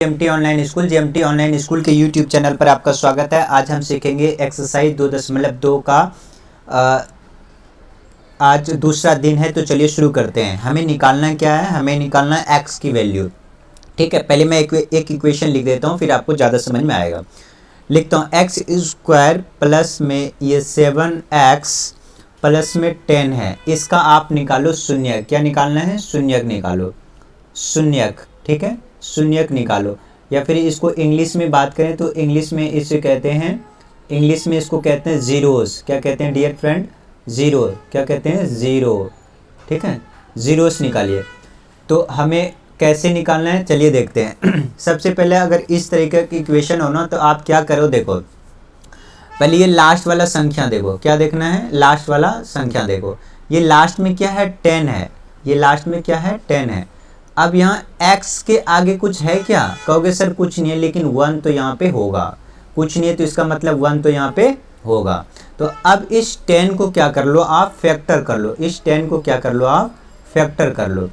JMT online school के YouTube channel पर आपका स्वागत है। आज हम सीखेंगे एक्सरसाइज 2.2 का आज दूसरा दिन है, तो चलिए शुरू करते हैं। हमें निकालना क्या है, हमें निकालना है एक्स की वैल्यू। ठीक है, पहले मैं एक इक्वेशन लिख देता हूँ, फिर आपको ज़्यादा समझ में आएगा। लिखता हूँ एक्स स्क्वायर प्लस में ये 7x प्लस में 10 है, इसका आप निकालो शून्यक। क्या निकालना है? शून्यक निकालो, शून्यक। ठीक है, शून्यक निकालो। या फिर इसको इंग्लिश में बात करें तो इंग्लिश में इसे कहते हैं, इंग्लिश में इसको कहते हैं जीरोस। क्या कहते हैं डियर फ्रेंड? ज़ीरो। क्या कहते हैं? ज़ीरो। ठीक है, ज़ीरोस निकालिए। तो हमें कैसे निकालना है चलिए देखते हैं। सबसे पहले अगर इस तरीके की इक्वेशन हो ना, तो आप क्या करो, देखो पहले ये लास्ट वाला संख्या देखो। क्या देखना है? लास्ट वाला संख्या देखो। ये लास्ट में क्या है? 10 है। ये लास्ट में क्या है? 10 है। अब यहाँ x के आगे कुछ है क्या? कहोगे सर कुछ नहीं है, लेकिन 1 तो यहाँ पे होगा। कुछ नहीं है तो इसका मतलब 1 तो यहाँ पे होगा। तो अब इस 10 को क्या कर लो आप? फैक्टर कर लो। इस 10 को क्या कर लो आप? फैक्टर कर लो।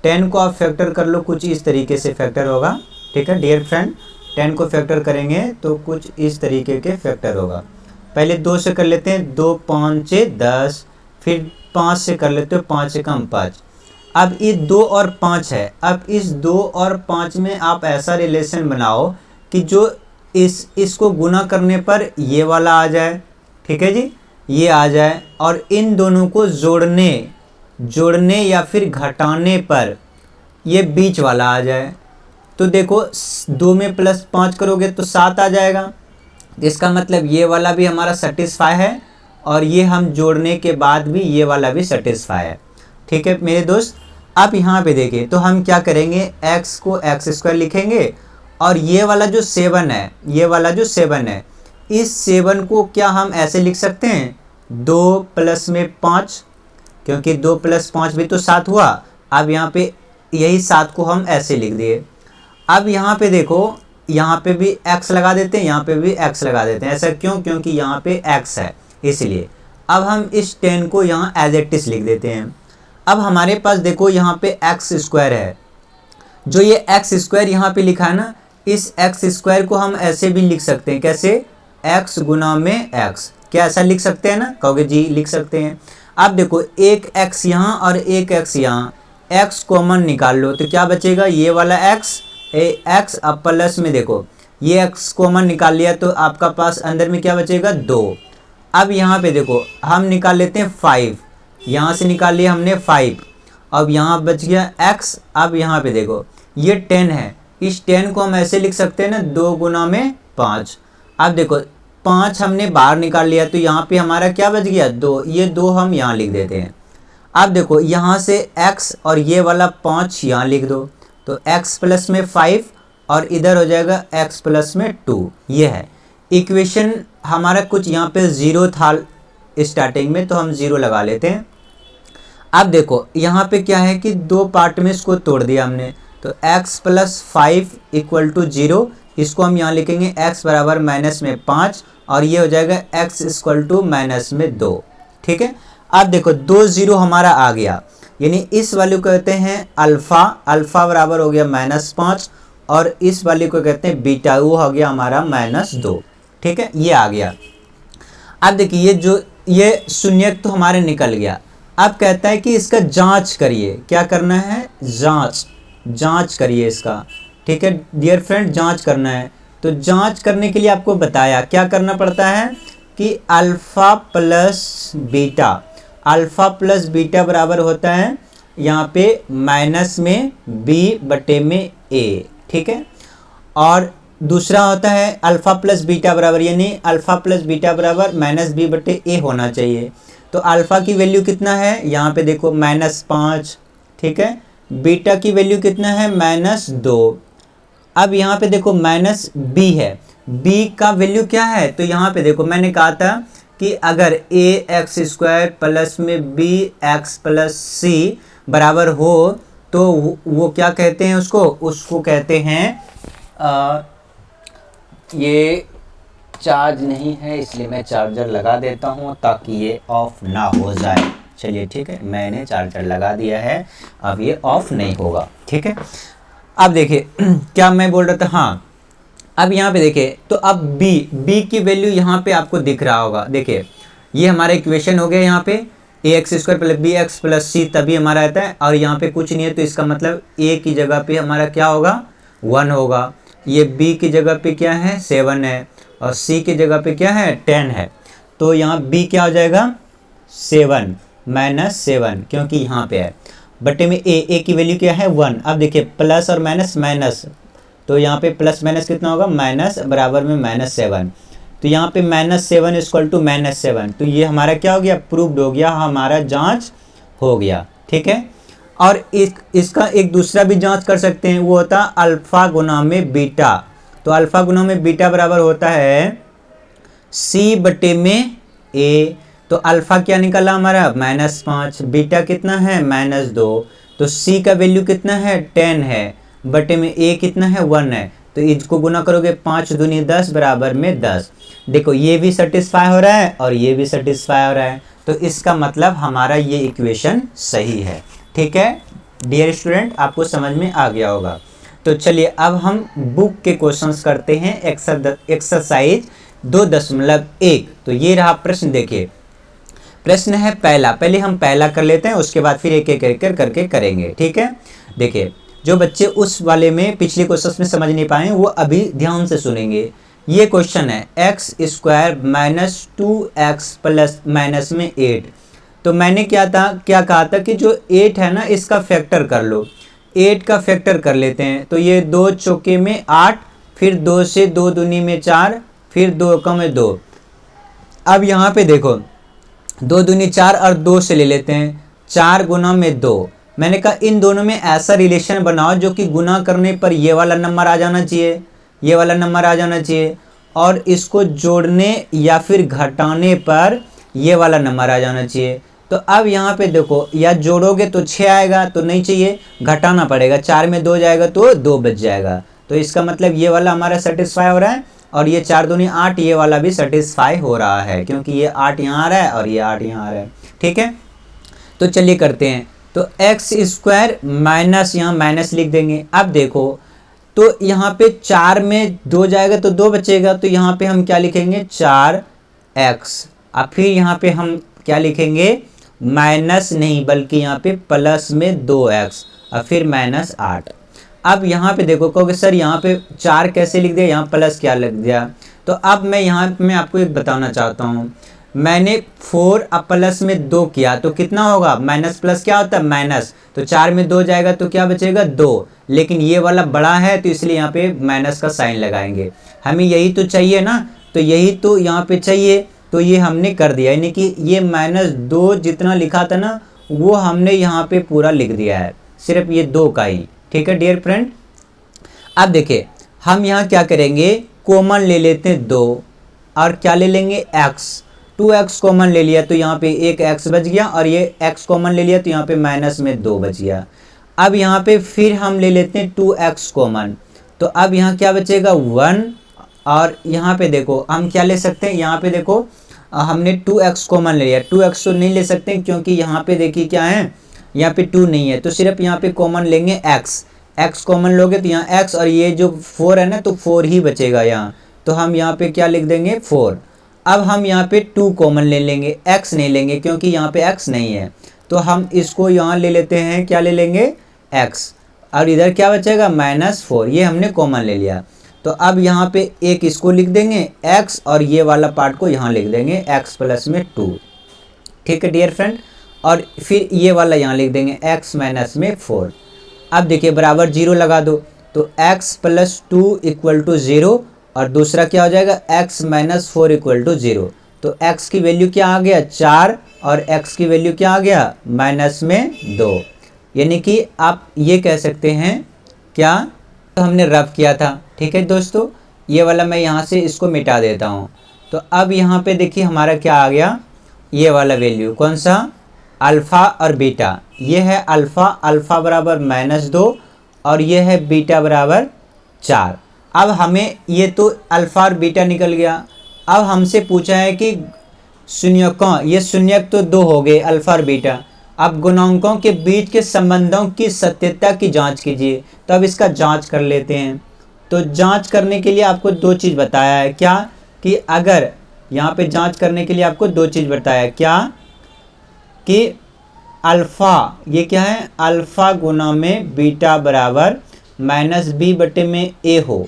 10 को आप फैक्टर कर लो, कुछ इस तरीके से फैक्टर होगा। ठीक है डियर फ्रेंड, 10 को फैक्टर करेंगे तो कुछ इस तरीके के फैक्टर होगा। पहले 2 से कर लेते हैं, 2 5 10, फिर 5 से कर लेते हो, 5 से कम 5। अब ये 2 और 5 है। अब इस 2 और 5 में आप ऐसा रिलेशन बनाओ कि जो इसको गुना करने पर ये वाला आ जाए। ठीक है जी, ये आ जाए, और इन दोनों को जोड़ने या फिर घटाने पर ये बीच वाला आ जाए। तो देखो 2 में प्लस 5 करोगे तो 7 आ जाएगा। इसका मतलब ये वाला भी हमारा सेटिस्फाई है, और ये हम जोड़ने के बाद भी ये वाला भी सेटिस्फाई है। ठीक है मेरे दोस्त, आप यहाँ पे देखिए तो हम क्या करेंगे, x को एक्स स्क्वायर लिखेंगे, और ये वाला जो 7 है, ये वाला जो 7 है, इस 7 को क्या हम ऐसे लिख सकते हैं? 2 प्लस में 5, क्योंकि 2 प्लस 5 भी तो 7 हुआ। अब यहाँ पे यही 7 को हम ऐसे लिख दिए। अब यहाँ पे देखो, यहाँ पे भी x लगा देते हैं, यहाँ पे भी x लगा देते हैं। ऐसा क्यों? क्योंकि यहाँ पे x है, इसलिए। अब हम इस 10 को यहाँ एज इट इज लिख देते हैं। अब हमारे पास देखो यहाँ पे एक्स स्क्वायर है। जो ये एक्स स्क्वायर यहाँ पे लिखा है ना, इस एक्स स्क्वायर को हम ऐसे भी लिख सकते हैं। कैसे? एक्स गुना में एक्स। क्या ऐसा लिख सकते हैं ना? कहोगे जी लिख सकते हैं। अब देखो एक एक्स यहाँ और एक एक्स यहाँ, एक्स कॉमन निकाल लो तो क्या बचेगा? ये वाला एक्स, एक्स। अब प्लस में देखो ये एक्स कॉमन निकाल लिया तो आपका पास अंदर में क्या बचेगा? 2। अब यहाँ पे देखो हम निकाल लेते हैं 5, यहाँ से निकाल लिया हमने 5। अब यहाँ बच गया x। अब यहाँ पे देखो ये 10 है, इस 10 को हम ऐसे लिख सकते हैं ना, 2 गुना में 5। अब देखो 5 हमने बाहर निकाल लिया तो यहाँ पे हमारा क्या बच गया? 2। ये 2 हम यहाँ लिख देते हैं। अब देखो यहाँ से x और ये वाला 5 यहाँ लिख दो, तो x प्लस में 5 और इधर हो जाएगा x प्लस में 2। ये है इक्वेशन हमारा। कुछ यहाँ पे 0 था स्टार्टिंग में, तो हम 0 लगा लेते हैं। अब देखो यहाँ पे क्या है कि 2 पार्ट में इसको तोड़ दिया हमने, तो x प्लस 5 इक्वल टू 0। इसको हम यहाँ लिखेंगे x बराबर माइनस में 5, और ये हो जाएगा x इक्वल टू माइनस में 2। ठीक है, अब देखो 2 0 हमारा आ गया, यानी इस वैल्यू को कहते हैं अल्फ़ा। अल्फ़ा बराबर हो गया -5, और इस वैल्यू को कहते हैं बीटा, वो हो गया हमारा -2। ठीक है, ये आ गया। अब देखिए ये शून्यक तो हमारे निकल गया। अब कहता है कि इसका जांच करिए। क्या करना है? जांच करिए इसका। ठीक है डियर फ्रेंड, जांच करना है। तो जांच करने के लिए आपको बताया क्या करना पड़ता है कि अल्फ़ा प्लस बीटा बराबर होता है यहाँ पे माइनस में b बटे में a। ठीक है, और दूसरा होता है अल्फ़ा प्लस बीटा बराबर, यानी अल्फ़ा प्लस बीटा बराबर -b बटे a होना चाहिए। तो अल्फ़ा की वैल्यू कितना है? यहाँ पे देखो -5। ठीक है, बीटा की वैल्यू कितना है? -2। अब यहाँ पे देखो -b है, b का वैल्यू क्या है? तो यहाँ पे देखो मैंने कहा था कि अगर ax स्क्वायर प्लस में bx प्लस c बराबर हो तो वो क्या कहते हैं? उसको कहते हैं ये चार्ज नहीं है, इसलिए मैं चार्जर लगा देता हूँ ताकि ये ऑफ ना हो जाए। चलिए ठीक है, मैंने चार्जर लगा दिया है, अब ये ऑफ नहीं होगा। ठीक है, अब देखिए क्या मैं बोल रहा था, हाँ अब यहाँ पे देखिए तो अब b की वैल्यू यहाँ पे आपको दिख रहा होगा। देखिए ये हमारा इक्वेशन हो गया, यहाँ पे ax² + bx + c तभी हमारा आता है, और यहाँ पे कुछ नहीं है तो इसका मतलब a की जगह पे हमारा क्या होगा 1 होगा, ये b की जगह पे क्या है 7 है, और c की जगह पे क्या है 10 है। तो यहाँ b क्या हो जाएगा 7 -7 क्योंकि यहाँ पे है, बटे में a की वैल्यू क्या है 1। अब देखिए प्लस और माइनस माइनस, तो यहाँ पे प्लस माइनस कितना होगा माइनस बराबर में -7, तो यहाँ पे -7 = -7, तो ये हमारा क्या हो गया प्रूव्ड हो गया, हमारा जांच हो गया। ठीक है, और इसका एक दूसरा भी जांच कर सकते हैं, वो होता है अल्फा गुना में बीटा। तो अल्फा गुना में बीटा बराबर होता है c बटे में a। तो अल्फा क्या निकला हमारा -5, बीटा कितना है -2, तो c का वैल्यू कितना है 10 है, बटे में a कितना है 1 है, तो इसको गुना करोगे 5 दूनी 10 बराबर में 10। देखो ये भी सेटिस्फाई हो रहा है और ये भी सेटिस्फाई हो रहा है, तो इसका मतलब हमारा ये इक्वेशन सही है। ठीक है डियर स्टूडेंट, आपको समझ में आ गया होगा। तो चलिए अब हम बुक के क्वेश्चंस करते हैं, एक्सरसाइज 2.1। तो ये रहा प्रश्न, देखिए प्रश्न है पहला, पहले हम पहला कर लेते हैं, उसके बाद फिर एक एक करके करेंगे। ठीक है, देखिए जो बच्चे उस वाले में पिछले क्वेश्चन में समझ नहीं पाए वो अभी ध्यान से सुनेंगे। ये क्वेश्चन है x² - 2x + -8। तो मैंने क्या कहा था कि जो 8 है ना इसका फैक्टर कर लो, 8 का फैक्टर कर लेते हैं। तो ये 2 चौके में 8, फिर 2 से 2 दूनी में 4, फिर 2 एकम में 2। अब यहाँ पे देखो 2 दूनी 4 और 2 से ले लेते हैं, 4 गुना में 2। मैंने कहा इन दोनों में ऐसा रिलेशन बनाओ जो कि गुना करने पर ये वाला नंबर आ जाना चाहिए, ये वाला नंबर आ जाना चाहिए, और इसको जोड़ने या फिर घटाने पर ये वाला नंबर आ जाना चाहिए। तो अब यहाँ पे देखो या जोड़ोगे तो 6 आएगा, तो नहीं चाहिए, घटाना पड़ेगा, 4 में 2 जाएगा तो 2 बच जाएगा। तो इसका मतलब ये वाला हमारा सेटिस्फाई हो रहा है, और ये 4 दूनी 8 ये वाला भी सेटिस्फाई हो रहा है, क्योंकि ये 8 यहाँ आ रहा है और ये 8 यहाँ आ रहा है। ठीक है, तो चलिए करते हैं। तो x² माइनस, यहाँ माइनस लिख देंगे। अब देखो तो यहाँ पे 4 में 2 जाएगा तो 2 बचेगा, तो यहाँ पे हम क्या लिखेंगे 4x। अब फिर यहाँ पे हम क्या लिखेंगे माइनस नहीं बल्कि यहाँ पे प्लस में 2x, और फिर -8। अब यहाँ पे देखो कहोगे सर यहाँ पे 4 कैसे लिख दिया, यहाँ प्लस क्या लिख दिया। तो अब मैं यहाँ में आपको एक बताना चाहता हूँ, मैंने 4 अब प्लस में 2 किया तो कितना होगा, माइनस प्लस क्या होता है माइनस, तो 4 में 2 जाएगा तो क्या बचेगा 2, लेकिन ये वाला बड़ा है तो इसलिए यहाँ पे माइनस का साइन लगाएंगे। हमें यही तो चाहिए ना, तो यही तो यहाँ पे चाहिए, तो ये हमने कर दिया, यानी कि ये -2 जितना लिखा था ना वो हमने यहाँ पे पूरा लिख दिया है, सिर्फ ये 2 का ही। ठीक है डियर फ्रेंड, अब देखिए हम यहाँ क्या करेंगे, कॉमन ले लेते हैं 2, और क्या ले लेंगे x, 2x कॉमन ले लिया तो यहाँ पे एक x बच गया, और ये x कॉमन ले लिया तो यहाँ पे माइनस में 2 बच गया। अब यहाँ पे फिर हम ले लेते हैं 2x कॉमन, तो अब यहाँ क्या बचेगा 1, और यहाँ पे देखो हम क्या ले सकते हैं, यहाँ पे देखो हमने 2x कॉमन ले लिया, 2x तो नहीं ले सकते क्योंकि यहाँ पे देखिए क्या है, यहाँ पे 2 नहीं है, तो सिर्फ यहाँ पे कॉमन लेंगे x कॉमन लोगे तो यहाँ x, और ये जो 4 है ना तो 4 ही बचेगा यहाँ, तो हम यहाँ पे क्या लिख देंगे 4। अब हम यहाँ पे 2 कॉमन ले लेंगे, x नहीं लेंगे क्योंकि यहाँ पे x नहीं है, तो हम इसको यहाँ ले लेते हैं, क्या ले लेंगे x, और इधर क्या बचेगा -4, ये हमने कॉमन ले लिया। तो अब यहाँ पे एक इसको लिख देंगे x, और ये वाला पार्ट को यहाँ लिख देंगे x प्लस में 2। ठीक है डियर फ्रेंड, और फिर ये वाला यहाँ लिख देंगे x माइनस में 4। अब देखिए बराबर 0 लगा दो, तो x प्लस 2 = 0, और दूसरा क्या हो जाएगा x माइनस 4 = 0। तो x की वैल्यू क्या आ गया 4, और x की वैल्यू क्या आ गया -2, यानी कि आप ये कह सकते हैं क्या, तो हमने रफ किया था। ठीक है दोस्तों, ये वाला मैं यहाँ से इसको मिटा देता हूँ। तो अब यहाँ पे देखिए हमारा क्या आ गया, ये वाला वैल्यू कौन सा, अल्फ़ा और बीटा। ये है अल्फ़ा बराबर -2, और ये है बीटा बराबर 4। अब हमें ये तो अल्फ़ा और बीटा निकल गया। अब हमसे पूछा है कि शून्यकों, ये शून्यक तो 2 हो गए अल्फ़ा और बीटा, अब गुणांकों के बीच के संबंधों की सत्यता की जांच कीजिए। तो अब इसका जांच कर लेते हैं। तो जांच करने के लिए आपको दो चीज़ बताया है, क्या कि अगर यहाँ पे जांच करने के लिए आपको दो चीज़ बताया है, क्या कि अल्फ़ा, ये क्या है, अल्फ़ा गुना में बीटा बराबर माइनस बी बटे में ए हो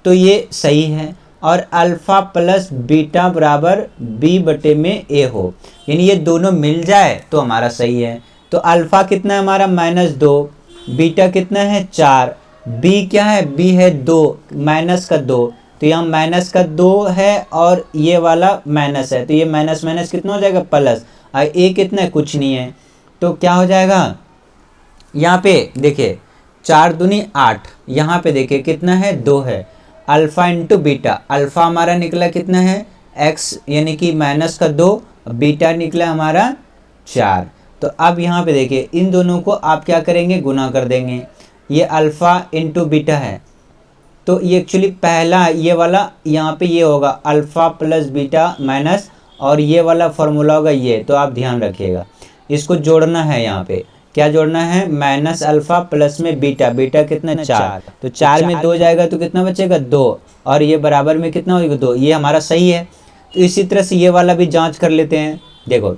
तो ये सही है, और अल्फ़ा प्लस बीटा बराबर बी बटे में ए हो, यानी ये दोनों मिल जाए तो हमारा सही है। तो अल्फ़ा कितना है हमारा -2, बीटा कितना है 4, बी क्या है, बी है 2, माइनस का 2, तो यहाँ माइनस का 2 है और ये वाला माइनस है, तो ये माइनस माइनस कितना हो जाएगा प्लस, और ए कितना है, कुछ नहीं है, तो क्या हो जाएगा, यहाँ पे देखिए 4 दूनी 8, यहाँ पे देखिए कितना है 2 है, अल्फ़ा इंटू बीटा, अल्फ़ा हमारा निकला कितना है x यानी कि माइनस का 2, बीटा निकला हमारा 4। तो अब यहाँ पे देखिए इन दोनों को आप क्या करेंगे, गुना कर देंगे, ये अल्फ़ा इंटू बीटा है, तो ये एक्चुअली पहला ये वाला यहाँ पे ये होगा अल्फ़ा प्लस बीटा माइनस, और ये वाला फॉर्मूला होगा ये, तो आप ध्यान रखिएगा इसको जोड़ना है, यहाँ पे क्या जोड़ना है, माइनस अल्फ़ा प्लस में बीटा, बीटा कितना 4, तो 4 में 2 जाएगा तो कितना बचेगा 2, और ये बराबर में कितना होगा 2, ये हमारा सही है। तो इसी तरह से ये वाला भी जांच कर लेते हैं, देखो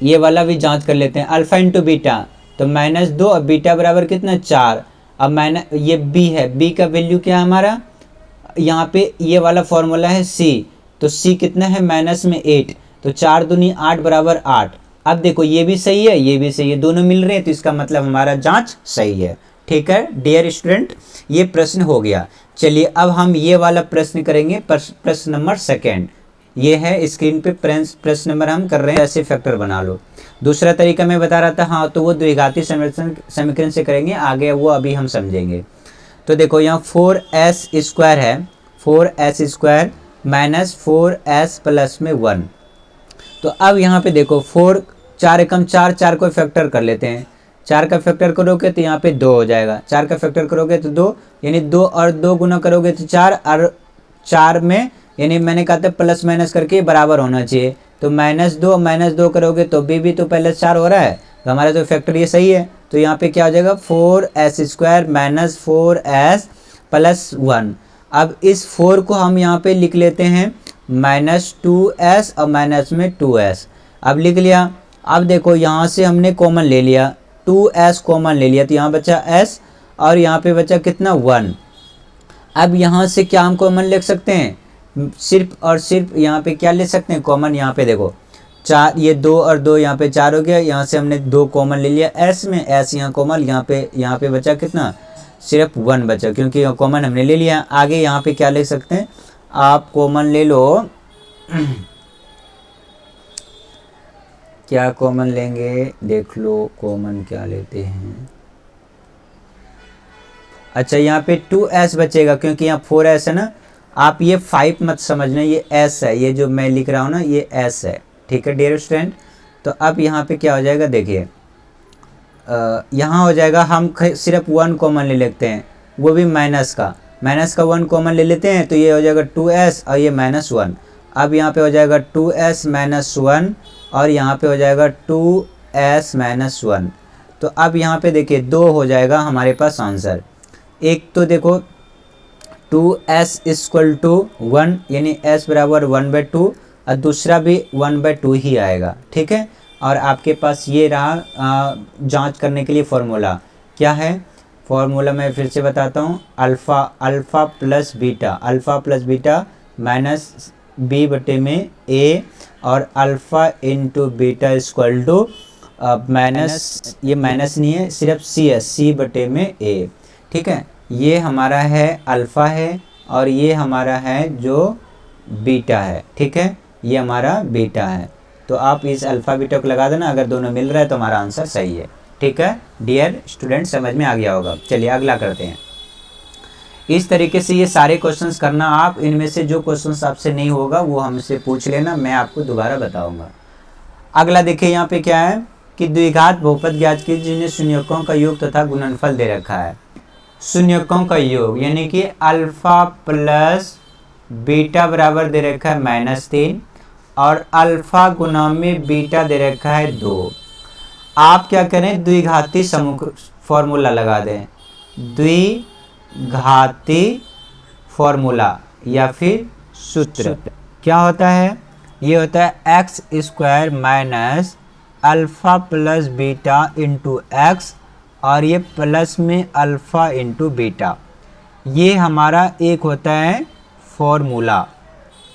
ये वाला भी जांच कर लेते हैं, अल्फ़ा इंटू बीटा तो -2 और बीटा बराबर कितना 4, अब माइनस ये b है, b का वैल्यू क्या है हमारा, यहाँ पे ये वाला फॉर्मूला है c, तो c कितना है माइनस में 8, तो 4 दूनी 8 बराबर 8। अब देखो ये भी सही है, ये भी सही है, दोनों मिल रहे हैं, तो इसका मतलब हमारा जांच सही है। ठीक है डियर स्टूडेंट, ये प्रश्न हो गया। चलिए अब हम ये वाला प्रश्न करेंगे, प्रश्न नंबर 2, ये है स्क्रीन पे प्रश्न नंबर हम कर रहे हैं, ऐसे फैक्टर बना लो। दूसरा तरीका मैं बता रहा था, हाँ तो वो द्विघाती समीकरण से करेंगे, आगे वो अभी हम समझेंगे। तो देखो यहाँ 4s² है, 4s² माइनस 4s प्लस में 1। तो अब यहाँ पे देखो 4 4 एकम 4, 4 को फैक्टर कर लेते हैं, 4 का फैक्टर करोगे तो यहाँ पे 2 हो जाएगा, 4 का फैक्टर करोगे तो 2, यानी 2 और 2 गुना करोगे तो 4, और 4 में यानी मैंने कहा था प्लस माइनस करके बराबर होना चाहिए, तो -2 करोगे तो भी तो पहले 4 हो रहा है, तो हमारा तो फैक्टर ये सही है। तो यहाँ पे क्या हो जाएगा 4s² माइनस 4s प्लस 1। अब इस 4 को हम यहाँ पे लिख लेते हैं -2s और माइनस में 2s, अब लिख लिया। अब देखो यहाँ से हमने कॉमन ले लिया, 2s कॉमन ले लिया, तो यहाँ बचा s और यहाँ पे बचा कितना 1। अब यहाँ से क्या हम कॉमन लिख सकते हैं, सिर्फ और सिर्फ यहाँ पे क्या ले सकते हैं कॉमन, यहाँ पे देखो 4, ये 2 और 2 यहाँ पे 4 हो गया, यहाँ से हमने 2 कॉमन ले लिया s में, s यहाँ कॉमन, यहाँ पे बचा कितना, सिर्फ 1 बचा, क्योंकि कॉमन हमने ले लिया। आगे यहाँ पे क्या ले सकते हैं, आप कॉमन ले लो क्या कॉमन लेंगे, देख लो कॉमन क्या लेते हैं। अच्छा यहाँ पे 2s बचेगा, क्योंकि यहाँ 4s है ना, आप ये 5 मत समझना, ये s है, ये जो मैं लिख रहा हूँ ना ये s है। ठीक है डियर स्टूडेंट, तो अब यहाँ पे क्या हो जाएगा, देखिए यहाँ हो जाएगा, हम सिर्फ 1 कॉमन ले लेते हैं, वो भी माइनस का 1 कॉमन ले लेते हैं, तो ये हो जाएगा 2s और ये -1। अब यहाँ पे हो जाएगा 2s माइनस 1 और यहाँ पे हो जाएगा 2s माइनस 1। तो अब यहाँ पे देखिए 2 हो जाएगा हमारे पास आंसर। एक तो देखो 2s = 1 यानी s बराबर 1/2, और दूसरा भी 1/2 ही आएगा। ठीक है, और आपके पास ये रहा जांच करने के लिए फॉर्मूला, क्या है फॉर्मूला, मैं फिर से बताता हूँ, alpha plus beta minus b बटे में a, और अल्फ़ा इंटू बीटा = माइनस, ये माइनस नहीं है, सिर्फ c है, c बटे में a। ठीक है, ये हमारा है अल्फ़ा है और ये हमारा है जो बीटा है। ठीक है, ये हमारा बीटा है, तो आप इस अल्फ़ा बीटा को लगा देना, अगर दोनों मिल रहा है तो हमारा आंसर सही है। ठीक है डियर स्टूडेंट, समझ में आ गया होगा। चलिए अगला करते हैं। इस तरीके से ये सारे क्वेश्चंस करना आप, इनमें से जो क्वेश्चंस आपसे नहीं होगा वो हमसे पूछ लेना, मैं आपको दोबारा बताऊंगा। अगला देखिए यहाँ पे क्या है कि द्विघात बहुपद ज्ञात कीजिए जिन्हें शून्यकों का योग तथा गुणनफल दे रखा है। शून्यकों का योग यानी कि अल्फ़ा प्लस बीटा बराबर दे रखा है -3, और अल्फ़ा गुना में बीटा दे रखा है 2। आप क्या करें, द्विघाती समूह फॉर्मूला लगा दें, द्विघाती फॉर्मूला या फिर सूत्र क्या होता है, ये होता है x square minus alpha plus beta into X और ये प्लस में अल्फ़ा इंटू बीटा, ये हमारा एक होता है फॉर्मूला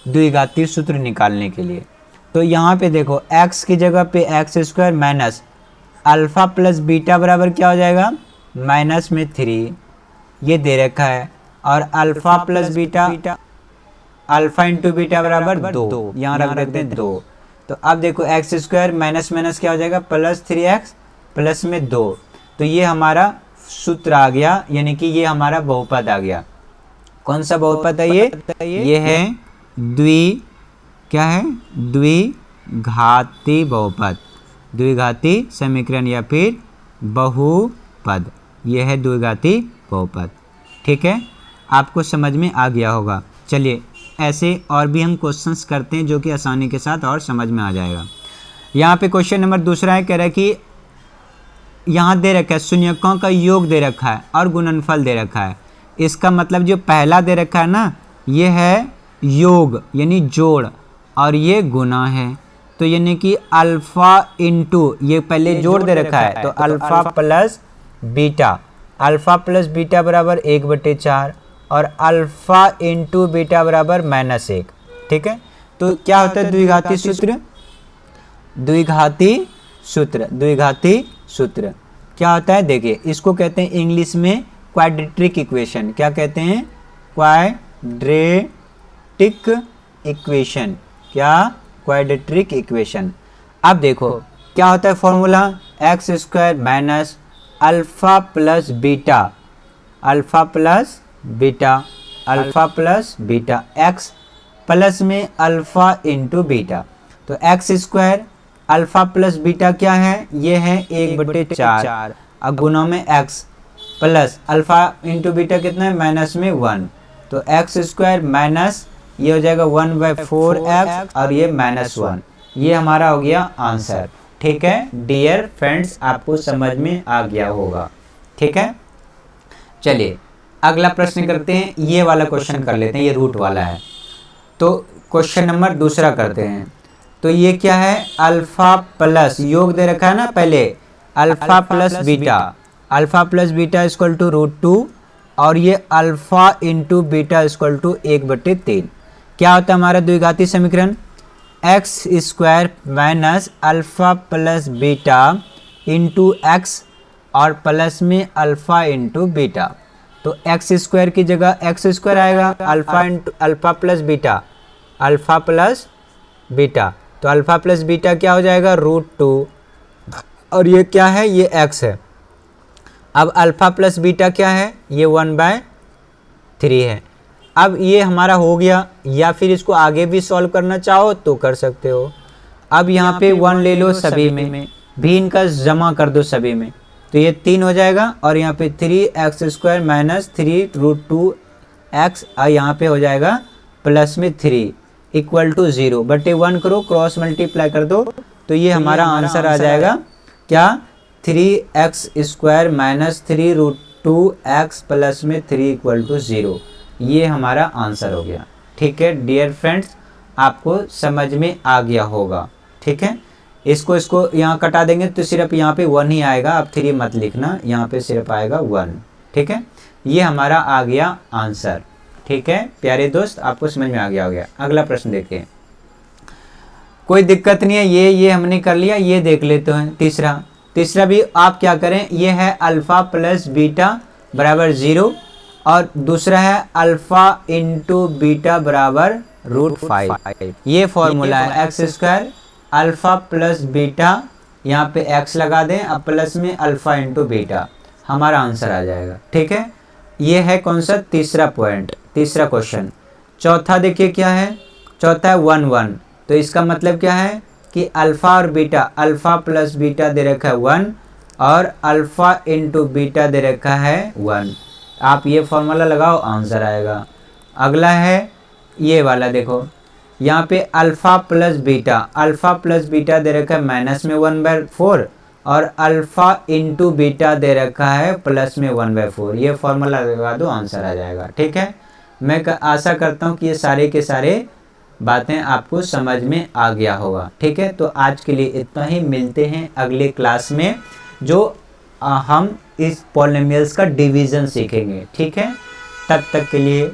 द्विघाती सूत्र निकालने के लिए। तो यहाँ पे देखो x की जगह पे x square minus alpha plus beta बराबर क्या हो जाएगा, माइनस में 3 ये दे रखा है, और alpha plus beta alpha into beta बराबर 2, यहाँ रख देते हैं 2। तो अब देखो एक्स स्क्वायर माइनस माइनस क्या हो जाएगा, प्लस 3x प्लस में 2, तो ये हमारा सूत्र आ गया, यानी कि ये हमारा बहुपद आ गया। कौन सा बहुपद है ये है क्या है, द्विघाती बहुपद, द्विघाती समीकरण या फिर बहुपद, ये है द्विघाती बहुपद। ठीक है, आपको समझ में आ गया होगा। चलिए ऐसे और भी हम क्वेश्चंस करते हैं जो कि आसानी के साथ और समझ में आ जाएगा। यहाँ पे क्वेश्चन नंबर दूसरा है, कह रहा है कि यहाँ दे रखा है शून्यकों का योग दे रखा है और गुणनफल दे रखा है। इसका मतलब जो पहला दे रखा है ना, ये है योग यानी जोड़, और ये गुना है, तो यानी कि अल्फ़ा इंटू, ये पहले जोड़ दे रखा है तो alpha plus beta, alpha plus beta बराबर 1/4 और अल्फ़ा इंटू बीटा बराबर -1। ठीक है, तो क्या होता है द्विघाती सूत्र, द्विघाती सूत्र क्या होता है, देखिए इसको कहते हैं इंग्लिश में क्वाड्रेटिक इक्वेशन। क्या कहते हैं, क्वाड्रेटिक इक्वेशन, क्या, क्वाड्रेटिक इक्वेशन। अब देखो क्या होता है formula, x square minus alpha plus beta, alpha plus beta x plus में अल्फ़ा इंटू बीटा, तो X square alpha plus beta क्या है, ये है 1/4, अब गुना में x plus alpha into beta कितना है, माइनस में 1, तो एक्स स्क्वायर माइनस ये हो जाएगा 1/4x और ये -1, ये हमारा हो गया आंसर। ठीक है डियर फ्रेंड्स, आपको समझ में आ गया होगा। ठीक है, चलिए अगला प्रश्न करते हैं, ये वाला क्वेश्चन कर लेते हैं, ये रूट वाला है। तो क्वेश्चन नंबर दूसरा करते हैं, तो ये क्या है, अल्फ़ा प्लस योग दे रखा है ना पहले, alpha plus beta, alpha plus beta equal to √2 और ये alpha into beta equal to 1/3। क्या होता है हमारा द्विघाती समीकरण, X square minus alpha plus beta into X और प्लस में अल्फ़ा इंटू बीटा, तो एक्स स्क्वायर की जगह एक्स स्क्वायर आएगा, alpha into alpha plus beta, alpha plus beta, तो अल्फ़ा प्लस बीटा क्या हो जाएगा, √2 और ये क्या है, ये एक्स है। अब अल्फ़ा प्लस बीटा क्या है, ये 1/3 है। अब ये हमारा हो गया, या फिर इसको आगे भी सॉल्व करना चाहो तो कर सकते हो। अब यहाँ पे 1 ले लो सभी में, भी इनका जमा कर दो सभी में, तो ये 3 हो जाएगा, और यहाँ पे 3x स्क्वायर माइनस 3√2x और यहाँ पे हो जाएगा प्लस में 3 इक्वल टू 0/1 करो, क्रॉस मल्टीप्लाई कर दो, तो ये हमारा आंसर आ जाएगा क्या, 3x square minus 3√2x plus में 3 इक्वल टू 0, ये हमारा आंसर हो गया। ठीक है डियर फ्रेंड्स, आपको समझ में आ गया होगा। ठीक है, इसको यहाँ कटा देंगे तो सिर्फ यहाँ पे 1 ही आएगा, अब 3 मत लिखना, यहाँ पे सिर्फ आएगा 1। ठीक है, ये हमारा आ गया आंसर। ठीक है प्यारे दोस्त, आपको समझ में आ गया होगा। अगला प्रश्न देखिए, कोई दिक्कत नहीं है, ये हमने कर लिया, ये देख लेते हैं तीसरा भी आप क्या करें, ये है अल्फ़ा प्लस बीटा बराबर 0 और दूसरा है अल्फ़ा इंटू बीटा बराबर √5। ये फॉर्मूला है x square alpha plus beta, यहाँ पे x लगा दें, अब प्लस में अल्फ़ा इंटू बीटा, हमारा आंसर आ जाएगा। ठीक है, ये है कौन सा, तीसरा पॉइंट, तीसरा क्वेश्चन। चौथा देखिए क्या है, चौथा है 1 तो इसका मतलब क्या है कि अल्फ़ा और बीटा, अल्फ़ा प्लस बीटा दे रखा है 1 और अल्फ़ा इंटू बीटा दे रखा है 1। आप ये फॉर्मूला लगाओ, आंसर आएगा। अगला है ये वाला, देखो यहाँ पे अल्फ़ा प्लस बीटा दे रखा है माइनस में 1/4 और अल्फ़ा इंटू बीटा दे रखा है प्लस में 1/4। ये फॉर्मूला लगा दो, आंसर आ जाएगा। ठीक है, मैं आशा करता हूँ कि ये सारे के सारे बातें आपको समझ में आ गया होगा। ठीक है, तो आज के लिए इतना ही, मिलते हैं अगले क्लास में जो हम इस पॉलिनोमियल्स का डिवीज़न सीखेंगे। ठीक है, तब तक के लिए